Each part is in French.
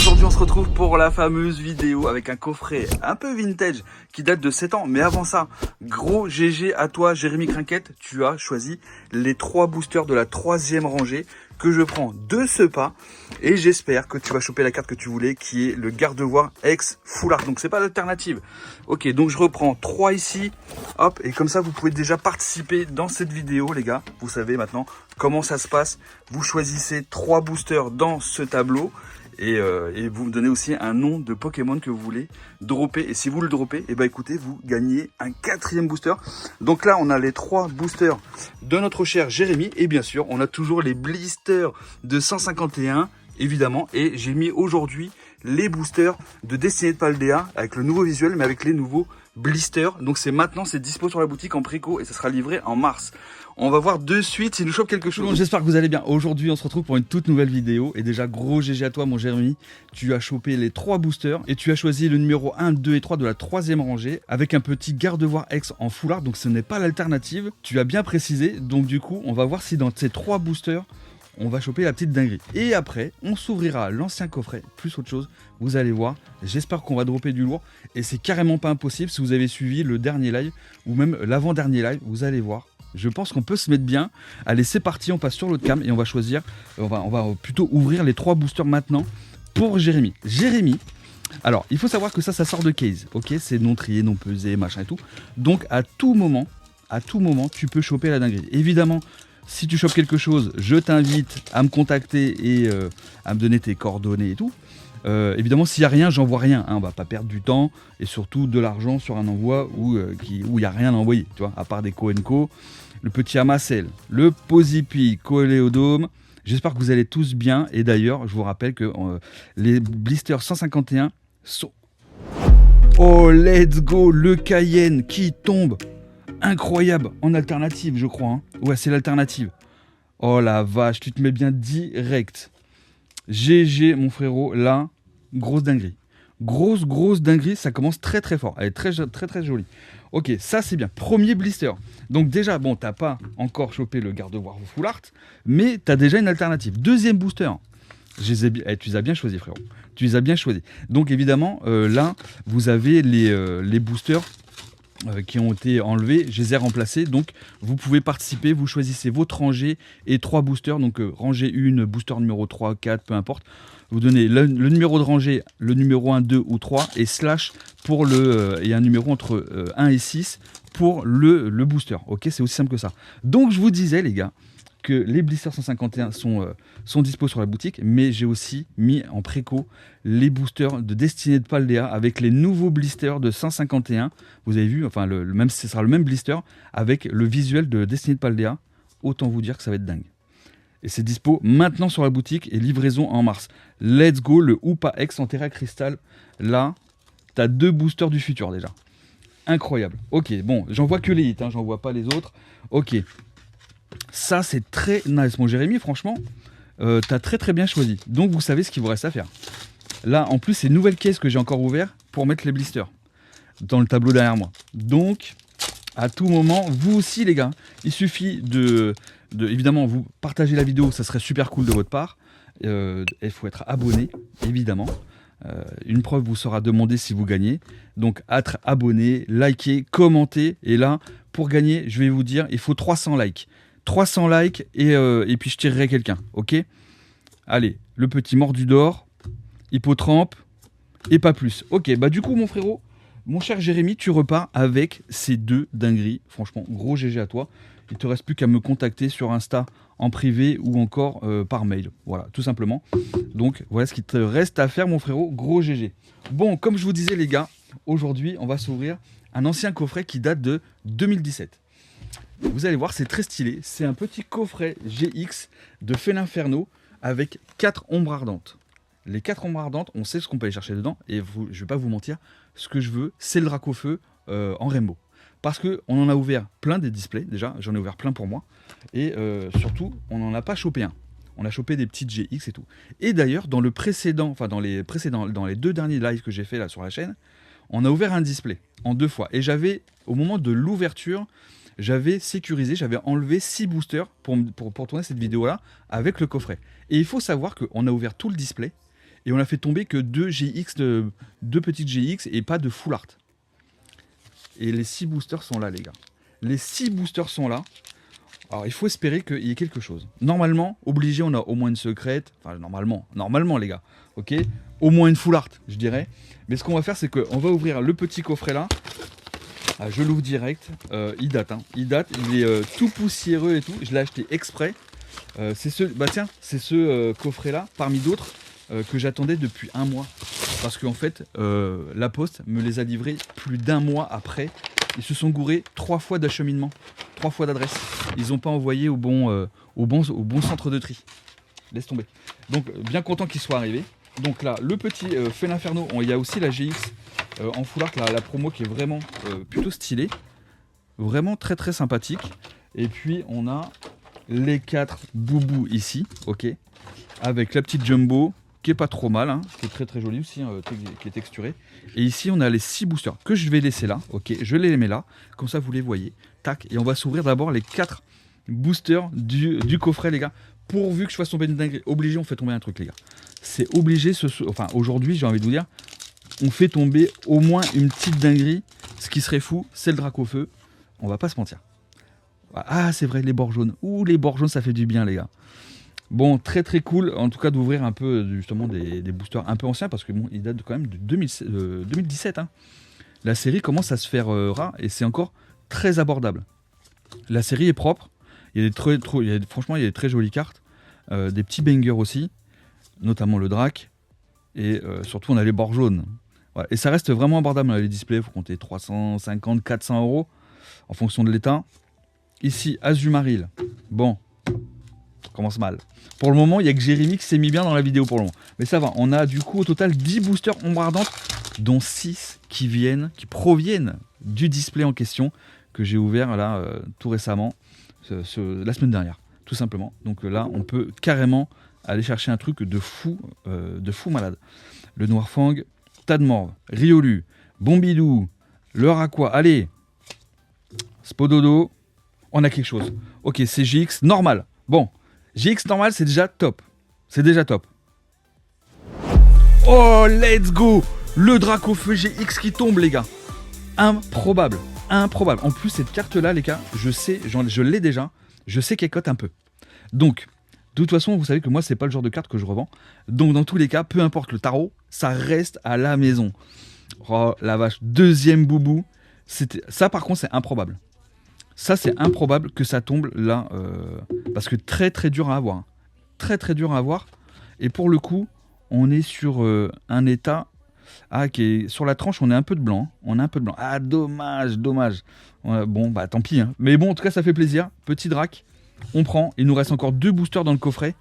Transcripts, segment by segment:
aujourd'hui on se retrouve pour la fameuse vidéo avec un coffret un peu vintage qui date de 7 ans. Mais avant ça, gros GG à toi Jérémy Crinquette, tu as choisi les 3 boosters de la 3e rangée que je prends de ce pas. Et j'espère que tu vas choper la carte que tu voulais qui est le garde-voir ex full art. Donc c'est pas l'alternative. Ok, donc je reprends 3 ici. Hop, et comme ça vous pouvez déjà participer dans cette vidéo les gars. Vous savez maintenant comment ça se passe. Vous choisissez 3 boosters dans ce tableau. Et vous me donnez aussi un nom de Pokémon que vous voulez dropper. Et si vous le droppez, et écoutez, vous gagnez un 4e booster. Donc là, on a les 3 boosters de notre cher Jérémy. Et bien sûr, on a toujours les blisters de 151, évidemment. Et j'ai mis aujourd'hui les boosters de Destinée de Paldea avec le nouveau visuel, mais avec les nouveaux blisters. Donc c'est maintenant, c'est dispo sur la boutique en préco et ça sera livré en mars. On va voir de suite s'il nous chope quelque chose. Bon, j'espère que vous allez bien. Aujourd'hui, on se retrouve pour une toute nouvelle vidéo. Et déjà, gros GG à toi, mon Jérémy. Tu as chopé les 3 boosters et tu as choisi le numéro 1, 2 et 3 de la 3e rangée avec un petit garde-voir ex en full art. Donc, ce n'est pas l'alternative. Tu as bien précisé. Donc, du coup, on va voir si dans ces 3 boosters, on va choper la petite dinguerie. Et après, on s'ouvrira l'ancien coffret, plus autre chose. Vous allez voir. J'espère qu'on va dropper du lourd. Et c'est carrément pas impossible si vous avez suivi le dernier live ou même l'avant-dernier live. Vous allez voir. Je pense qu'on peut se mettre bien. Allez, c'est parti, on passe sur l'autre cam et on va choisir. On va plutôt ouvrir les 3 boosters maintenant pour Jérémy. Jérémy, alors il faut savoir que ça sort de case. Ok, c'est non trié, non pesé, machin et tout. Donc à tout moment, tu peux choper la dinguerie. Évidemment, si tu chopes quelque chose, je t'invite à me contacter et à me donner tes coordonnées et tout. Évidemment, s'il n'y a rien, j'envoie rien. Hein, on va pas perdre du temps et surtout de l'argent sur un envoi où il n'y a rien à envoyer. Tu vois, à part des Co&Co, le petit Amacel, le Posipi, Coléodome. J'espère que vous allez tous bien. Et d'ailleurs, je vous rappelle que les blisters 151 sont... Oh, let's go, le Cayenne qui tombe. Incroyable, en alternative, je crois. Hein. Ouais, c'est l'alternative. Oh la vache, tu te mets bien direct. GG mon frérot, là, grosse dinguerie. Grosse dinguerie, ça commence très très fort. Elle est très jolie. Ok, ça c'est bien. Premier blister. Donc déjà, bon, t'as pas encore chopé le garde-voir full art, mais t'as déjà une alternative. Deuxième booster. Tu les as bien choisis, frérot. Tu les as bien choisis. Donc évidemment, là, vous avez les boosters qui ont été enlevés, je les ai remplacés, donc vous pouvez participer, vous choisissez votre rangée et 3 boosters, donc rangée 1, booster numéro 3, 4, peu importe, vous donnez le numéro de rangée, le numéro 1, 2 ou 3, et slash pour et un numéro entre 1 et 6 pour le booster, ok, c'est aussi simple que ça. Donc je vous disais les gars, que les blisters 151 sont dispo sur la boutique, mais j'ai aussi mis en préco les boosters de Destinée de Paldea avec les nouveaux blisters de 151. Vous avez vu, enfin, ce sera le même blister avec le visuel de Destinée de Paldea. Autant vous dire que ça va être dingue. Et c'est dispo maintenant sur la boutique et livraison en mars. Let's go, le Hoopa X en Terra Cristal. Là, t'as 2 boosters du futur déjà. Incroyable. Ok, bon, j'en vois que les hits, hein, j'en vois pas les autres. Ok. Ça, c'est très nice. Mon Jérémy, franchement, t'as très bien choisi. Donc, vous savez ce qu'il vous reste à faire. Là, en plus, c'est une nouvelle caisse que j'ai encore ouvert pour mettre les blisters dans le tableau derrière moi. Donc, à tout moment, vous aussi, les gars, il suffit évidemment, vous partagez la vidéo, ça serait super cool de votre part. Il faut être abonné, évidemment. Une preuve vous sera demandée si vous gagnez. Donc, être abonné, liker, commenter. Et là, pour gagner, je vais vous dire, il faut 300 likes. 300 likes et puis je tirerai quelqu'un, ok? Allez, le petit mordu d'or, hippotrampe et pas plus. Ok, bah du coup mon frérot, mon cher Jérémy, tu repars avec ces 2 dingueries. Franchement, gros GG à toi. Il te reste plus qu'à me contacter sur Insta en privé ou encore par mail. Voilà, tout simplement. Donc voilà ce qu'il te reste à faire mon frérot, gros GG. Bon, comme je vous disais les gars, aujourd'hui on va s'ouvrir un ancien coffret qui date de 2017. Vous allez voir, c'est très stylé. C'est un petit coffret GX de Felinferno avec 4 ombres ardentes. Les 4 ombres ardentes, on sait ce qu'on peut aller chercher dedans. Et je ne vais pas vous mentir, ce que je veux, c'est le Dracofeu en rainbow. Parce qu'on en a ouvert plein des displays, déjà. J'en ai ouvert plein pour moi. Et surtout, on n'en a pas chopé un. On a chopé des petites GX et tout. Et d'ailleurs, dans les 2 derniers lives que j'ai fait là sur la chaîne, on a ouvert un display en 2 fois. Et j'avais, au moment de l'ouverture, j'avais sécurisé, j'avais enlevé 6 boosters pour tourner cette vidéo-là avec le coffret. Et il faut savoir qu'on a ouvert tout le display Et on a fait tomber que deux petites GX et pas de full art. Et les 6 boosters sont là, les gars. Les 6 boosters sont là. Alors, il faut espérer qu'il y ait quelque chose. Normalement, obligé, on a au moins une secrète. Enfin, normalement, les gars. Ok. Au moins une full art, je dirais. Mais ce qu'on va faire, c'est qu'on va ouvrir le petit coffret là. Ah, je l'ouvre direct. Il date. Il est tout poussiéreux et tout. Je l'ai acheté exprès. C'est ce coffret là, parmi d'autres, que j'attendais depuis un mois. Parce qu'en fait, la Poste me les a livrés plus d'un mois après. Ils se sont gourés 3 fois d'acheminement, 3 fois d'adresse. Ils n'ont pas envoyé au bon centre de tri. Laisse tomber. Donc, bien content qu'ils soient arrivés. Donc là, le petit Felinferno, il y a aussi la GX en full art, la promo qui est vraiment plutôt stylée. Vraiment très très sympathique. Et puis, on a les 4 boubous ici, ok. Avec la petite Jumbo, qui est pas trop mal, hein, qui est très très jolie aussi, qui est texturée. Et ici, on a les 6 boosters que je vais laisser là, ok. Je les mets là, comme ça vous les voyez. Tac, et on va s'ouvrir d'abord les 4 boosters du coffret, les gars. Pourvu que je fasse tomber une dinguerie. Obligé, on fait tomber un truc, les gars. C'est obligé, enfin aujourd'hui, j'ai envie de vous dire, on fait tomber au moins une petite dinguerie. Ce qui serait fou, c'est le Dracofeu. On va pas se mentir. Ah, c'est vrai, les bords jaunes. Ouh, les bords jaunes, ça fait du bien, les gars. Bon, très très cool, en tout cas, d'ouvrir un peu, justement, des boosters un peu anciens, parce que bon, ils datent quand même de 2017. Hein. La série commence à se faire rare, et c'est encore très abordable. La série est propre. Franchement, il y a des très jolies cartes. Des petits bangers aussi, notamment le Drac. Et surtout, on a les bords jaunes. Ouais, et ça reste vraiment abordable. Les displays, il faut compter 350, 400 € en fonction de l'état. Ici, Azumarill. Bon, ça commence mal. Pour le moment, il n'y a que Jérémy qui s'est mis bien dans la vidéo pour le moment. Mais ça va, on a du coup au total 10 boosters ombre ardente, dont 6 qui proviennent du display en question que j'ai ouvert là tout récemment, la semaine dernière, tout simplement. Donc là, on peut carrément aller chercher un truc de fou malade. Le Noirfang, Tadmorve, Riolu, Bombidou, le Aqua, allez, Spododo, on a quelque chose. Ok, c'est GX normal. Bon, GX normal, c'est déjà top. C'est déjà top. Oh, let's go! Le Dracofeu GX qui tombe, les gars. Improbable. Improbable. En plus, cette carte-là, les gars, je l'ai déjà. Je sais qu'elle cote un peu. Donc, de toute façon, vous savez que moi, c'est pas le genre de carte que je revends. Donc, dans tous les cas, peu importe le tarot, ça reste à la maison. Oh, la vache. Deuxième boubou. Ça, par contre, c'est improbable. Ça, c'est improbable que ça tombe là. Parce que très, très dur à avoir. Hein. Très, très dur à avoir. Et pour le coup, on est sur un état... Ah, qui est sur la tranche, on est un peu de blanc. On a un peu de blanc. Ah, dommage. Bon, bah tant pis. Hein. Mais bon, en tout cas, ça fait plaisir. Petit Drac, on prend. Il nous reste encore 2 boosters dans le coffret.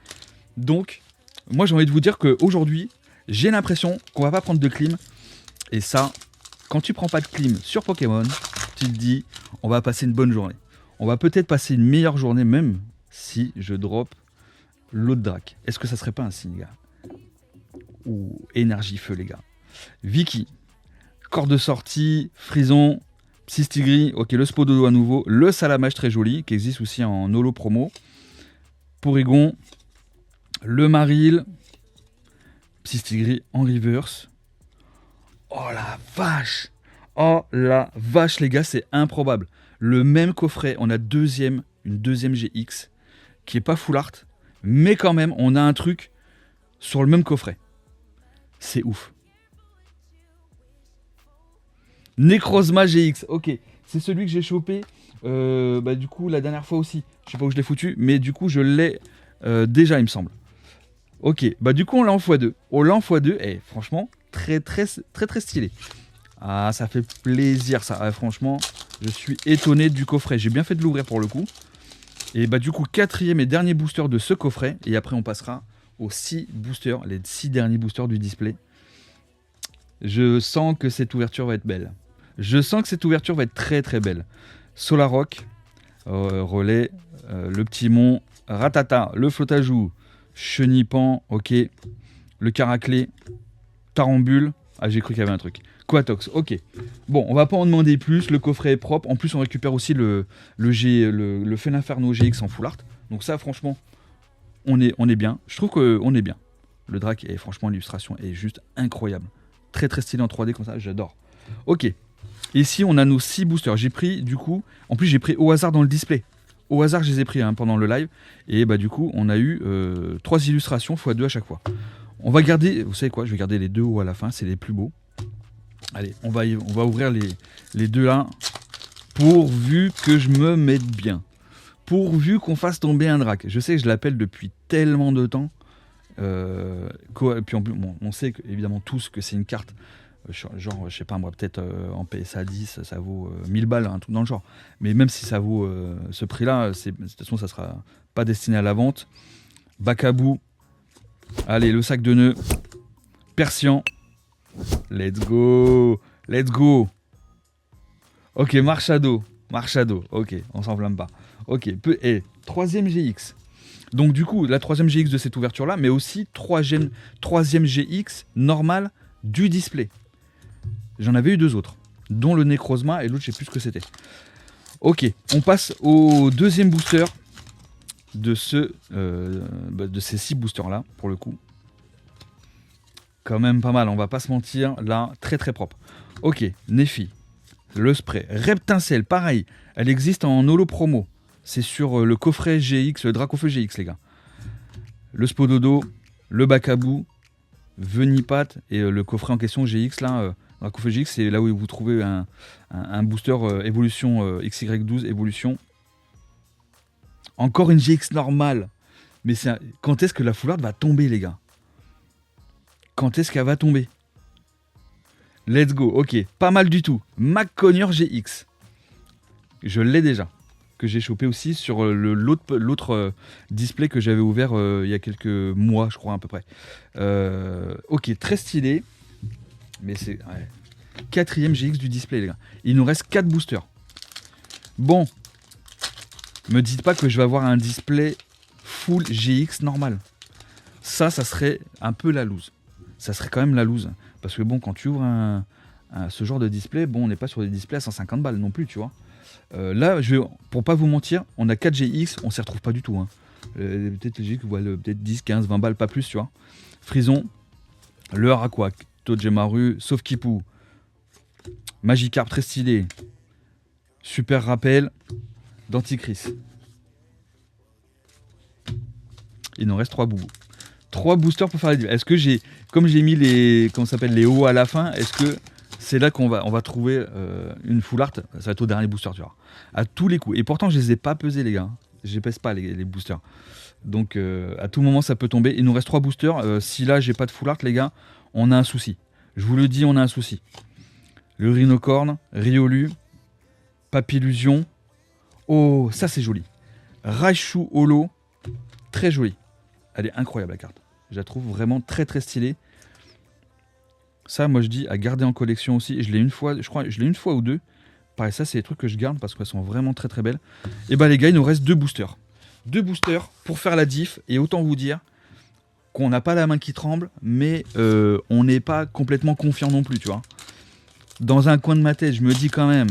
Donc, moi, j'ai envie de vous dire qu'aujourd'hui, j'ai l'impression qu'on va pas prendre de clim. Et ça, quand tu prends pas de clim sur Pokémon, tu te dis, on va passer une bonne journée. On va peut-être passer une meilleure journée, même si je drop l'autre Drac. Est-ce que ça serait pas un signe, gars? Ou énergie feu, les gars. Vicky, corps de sortie, Frison, Psystigris, ok, le Spododo à nouveau, le Salamage très joli, qui existe aussi en holo promo, Porygon, le Marill, Psystigris en reverse. Oh la vache! Oh la vache, les gars, c'est improbable. Le même coffret, on a une deuxième GX, qui est pas full art, mais quand même, on a un truc sur le même coffret. C'est ouf. Necrozma GX, ok, c'est celui que j'ai chopé du coup la dernière fois aussi. Je sais pas où je l'ai foutu, mais du coup je l'ai déjà, il me semble. Ok, bah du coup on l'a en x2. On l'a en x2, et franchement, très stylé. Ah, ça fait plaisir ça. Ah, franchement, je suis étonné du coffret. J'ai bien fait de l'ouvrir pour le coup. Et bah du coup, 4e et dernier booster de ce coffret. Et après on passera aux 6 boosters, les 6 derniers boosters du display. Je sens que cette ouverture va être belle. Je sens que cette ouverture va être très très belle. Solaroc, Relais, le Petit Mont, Ratata, le Flotajou, Chenipan, ok, le Caraclé, Tarambule, ah j'ai cru qu'il y avait un truc, Quatox, ok. Bon, on va pas en demander plus, le coffret est propre, en plus on récupère aussi le Felinferno GX en full art, donc ça franchement, on est bien, je trouve qu'on est bien. Le Drac, et franchement, l'illustration est juste incroyable. Très très stylé en 3D comme ça, j'adore. Ok. Ici, on a nos 6 boosters. J'ai pris, du coup, en plus, j'ai pris au hasard dans le display. Au hasard, je les ai pris pendant le live. Et bah, du coup, on a eu 3 illustrations x2 à chaque fois. On va garder, vous savez quoi, je vais garder les 2 hauts à la fin, c'est les plus beaux. Allez, on va ouvrir les 2 là. Pourvu que je me mette bien. Pourvu qu'on fasse tomber un Drac. Je sais que je l'appelle depuis tellement de temps. Et puis en plus, bon, on sait évidemment tous que c'est une carte. Genre, je sais pas moi, peut-être en PSA 10, ça vaut 1000 balles, un truc dans le genre. Mais même si ça vaut ce prix-là, de toute façon, ça sera pas destiné à la vente. Bacabou. Allez, le sac de nœuds. Persian. Let's go. Let's go. Ok, Marchado. Ok, on s'enflamme pas. Ok, et 3ème GX. Donc du coup, la 3ème GX de cette ouverture-là, mais aussi 3ème GX normal du display. J'en avais eu 2 autres, dont le Necrozma et l'autre, je sais plus ce que c'était. Ok, on passe au 2e booster de ces 6 boosters-là, pour le coup. Quand même pas mal, on va pas se mentir, là, très très propre. Ok, Néphi, le spray. Reptincelle, pareil, elle existe en holo promo. C'est sur le coffret GX, le Dracofeu GX, les gars. Le Spododo, le Bacabou, Venipat et le coffret en question GX, là, Dracofeu GX, c'est là où vous trouvez un booster évolution XY12 évolution. Encore une GX normale. Mais quand est-ce que la foularde va tomber, les gars? Quand est-ce qu'elle va tomber? Let's go, ok, pas mal du tout. McConnor GX. Je l'ai déjà. Que j'ai chopé aussi sur l'autre display que j'avais ouvert il y a quelques mois, je crois, à peu près. Ok, très stylé. Mais c'est... Ouais. 4ème GX du display, les gars. Il nous reste 4 boosters. Bon. Me dites pas que je vais avoir un display full GX normal. Ça serait un peu la loose. Ça serait quand même la loose. Parce que bon, quand tu ouvres ce genre de display, bon, on n'est pas sur des displays à 150 balles non plus, tu vois. Là, pour pas vous mentir, on a 4 GX, on s'y retrouve pas du tout. Hein. Peut-être les GX, peut-être 10, 15, 20 balles, pas plus, tu vois. Frison, le Araquac, Tojemaru, sauf Kipu, Magikarp, très stylé. Super rappel, Denticris. Il nous reste 3 boubous. 3 boosters pour faire les divs. Est-ce que comme j'ai mis les hauts à la fin, est-ce que c'est là qu'on va trouver une full art? Ça va être au dernier booster, tu vois. À tous les coups. Et pourtant, je les ai pas pesés, les gars. Je les pèse pas, les boosters. Donc, à tout moment, ça peut tomber. Il nous reste 3 boosters. Si là, j'ai pas de full art, les gars, on a un souci. Je vous le dis, on a un souci. Le Rhinocorne, Riolu, Papillusion. Oh, ça, c'est joli. Raichu Holo, très joli. Elle est incroyable, la carte. Je la trouve vraiment très, très stylée. Ça, moi, je dis à garder en collection aussi. Je l'ai une fois, je crois, je l'ai une fois ou deux. Pareil, ça, c'est des trucs que je garde parce qu'elles sont vraiment très, très belles. Et bah, les gars, il nous reste 2 boosters. 2 boosters pour faire la diff. Et autant vous dire qu'on n'a pas la main qui tremble, mais on n'est pas complètement confiant non plus, tu vois. Dans un coin de ma tête, je me dis quand même,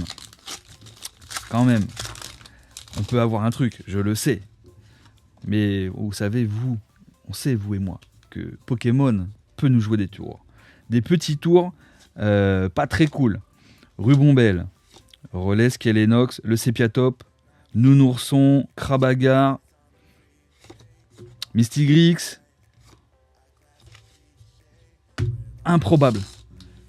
on peut avoir un truc, je le sais. Mais vous savez, on sait, vous et moi, que Pokémon peut nous jouer des tours. Des petits tours pas très cool. Rubombelle, Relais, Skelenox, le Sépiatop, Nounourson, Krabagar, Mystigrix. Improbable.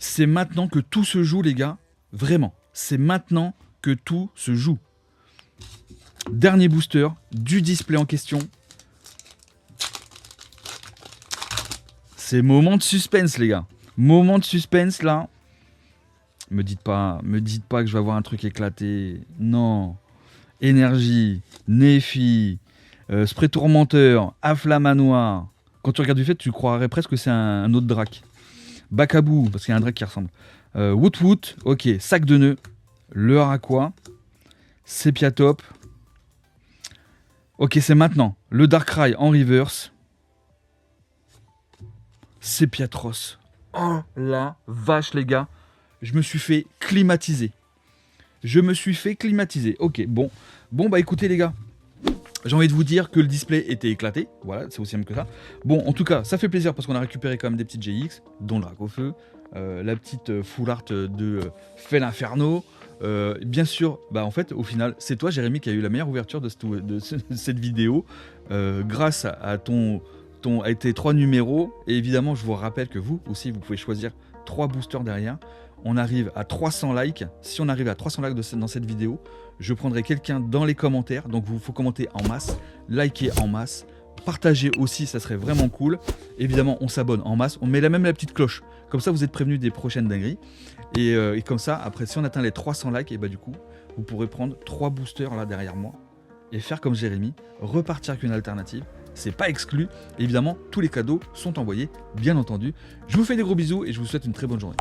C'est maintenant que tout se joue, les gars. Vraiment. C'est maintenant que tout se joue. Dernier booster du display en question. C'est moment de suspense, les gars. Moment de suspense, là. Me dites pas que je vais avoir un truc éclaté. Non. Énergie, Néphi, Spray Tourmenteur, Afflamanoir. Quand tu regardes du fait, tu croirais presque que c'est un autre Drac. Bacabou, parce qu'il y a un Drac qui ressemble. Woot, ok. Sac de nœuds. Le Araquois. Sépiatop. Ok, c'est maintenant. Le Darkrai en reverse. Sépiatros. Oh la vache, les gars. Je me suis fait climatiser. Ok, bon. Bon, bah écoutez, les gars. J'ai envie de vous dire que le display était éclaté, voilà, c'est aussi simple que ça. Bon, en tout cas, ça fait plaisir parce qu'on a récupéré quand même des petites GX, dont le Drac au feu, la petite full art de Fel Inferno. Bien sûr, bah en fait, au final, c'est toi, Jérémy, qui a eu la meilleure ouverture de cette vidéo, grâce à tes 3 numéros. Et évidemment, je vous rappelle que vous aussi, vous pouvez choisir 3 boosters derrière. On arrive à 300 likes. Si on arrive à 300 likes dans cette vidéo, je prendrai quelqu'un dans les commentaires. Donc, il faut commenter en masse, liker en masse, partager aussi, ça serait vraiment cool. Évidemment, on s'abonne en masse. On met même la petite cloche. Comme ça, vous êtes prévenus des prochaines dingueries. Et comme ça, après, si on atteint les 300 likes, et bah du coup, vous pourrez prendre 3 boosters là derrière moi et faire comme Jérémy, repartir avec une alternative. C'est pas exclu. Et évidemment, tous les cadeaux sont envoyés, bien entendu. Je vous fais des gros bisous et je vous souhaite une très bonne journée.